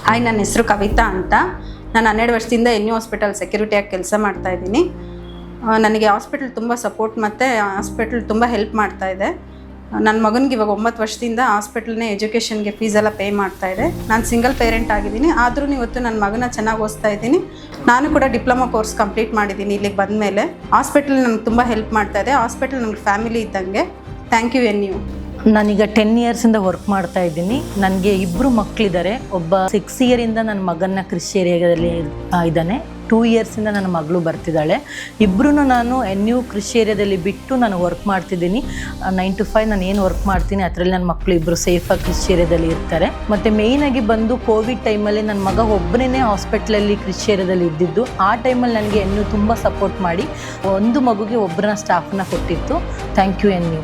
Hi, ನನ್ನ ಹೆಸರು ಕವಿತಾ ಅಂತ. ನಾನು 12 ವರ್ಷದಿಂದ ಎನ್ ಯು ಹಾಸ್ಪಿಟಲ್ ಸೆಕ್ಯೂರಿಟಿಯಾಗಿ ಕೆಲಸ ಮಾಡ್ತಾಯಿದ್ದೀನಿ. ನನಗೆ ಹಾಸ್ಪಿಟಲ್ ತುಂಬ ಸಪೋರ್ಟ್ ಮತ್ತು ಹಾಸ್ಪಿಟಲ್ ತುಂಬ ಹೆಲ್ಪ್ ಮಾಡ್ತಾಯಿದೆ. ನನ್ನ ಮಗನಿಗೆ ಇವಾಗ 9 ವರ್ಷದಿಂದ ಹಾಸ್ಪಿಟಲ್ನೇ ಎಜುಕೇಷನ್ಗೆ ಫೀಸೆಲ್ಲ ಪೇ ಮಾಡ್ತಾಯಿದೆ. ನಾನು ಸಿಂಗಲ್ ಪೇರೆಂಟ್ ಆಗಿದ್ದೀನಿ, ಆದ್ರೂ ಇವತ್ತು ನನ್ನ ಮಗನ ಚೆನ್ನಾಗಿ ಓದಿಸ್ತಾ ಇದ್ದೀನಿ. ನಾನು ಕೂಡ ಡಿಪ್ಲೊಮಾ ಕೋರ್ಸ್ ಕಂಪ್ಲೀಟ್ ಮಾಡಿದ್ದೀನಿ. ಇಲ್ಲಿಗೆ ಬಂದ ಮೇಲೆ ಹಾಸ್ಪಿಟಲ್ ನನಗೆ ತುಂಬ ಹೆಲ್ಪ್ ಮಾಡ್ತಾಯಿದೆ. ಹಾಸ್ಪಿಟಲ್ ನಮ್ಗೆ ಫ್ಯಾಮಿಲಿ ಇದ್ದಂಗೆ. Thank U N U. ನಾನೀಗ 10 ಇಯರ್ಸಿಂದ ವರ್ಕ್ ಮಾಡ್ತಾ ಇದ್ದೀನಿ. ನನಗೆ 2 ಮಕ್ಕಳಿದ್ದಾರೆ. ಒಬ್ಬ 6 ಇಯರಿಂದ ನನ್ನ ಮಗನ ಕೃಷಿ ಏರಿಯಾದಲ್ಲಿ ಇದ್ದಾನೆ. 2 ಇಯರ್ಸಿಂದ ನನ್ನ ಮಗಳು ಬರ್ತಿದ್ದಾಳೆ. ಇಬ್ಬರೂ ನಾನು ಎನ್ ಯು ಕೃಷಿ ಏರಿಯಾದಲ್ಲಿ ಬಿಟ್ಟು ನಾನು ವರ್ಕ್ ಮಾಡ್ತಿದ್ದೀನಿ. 9 to 5 ನಾನು ಏನು ವರ್ಕ್ ಮಾಡ್ತೀನಿ ಅದರಲ್ಲಿ ನನ್ನ ಮಕ್ಕಳು ಇಬ್ಬರು ಸೇಫಾಗಿ ಕೃಷಿ ಏರಿಯಾದಲ್ಲಿ ಇರ್ತಾರೆ. ಮತ್ತು ಮೇಯ್ನಾಗಿ ಬಂದು ಕೋವಿಡ್ ಟೈಮಲ್ಲಿ ನನ್ನ ಮಗ ಒಬ್ಬನೇ ಹಾಸ್ಪಿಟ್ಲಲ್ಲಿ ಕೃಷಿ ಏರಿಯಾದಲ್ಲಿ ಇದ್ದಿದ್ದು. ಆ ಟೈಮಲ್ಲಿ ನನಗೆ ಎನ್ ಯು ತುಂಬ ಸಪೋರ್ಟ್ ಮಾಡಿ ಒಂದು ಮಗುಗೆ ಒಬ್ಬರನ್ನ ಸ್ಟಾಫನ್ನ ಕೊಟ್ಟಿತ್ತು. Thank U N U.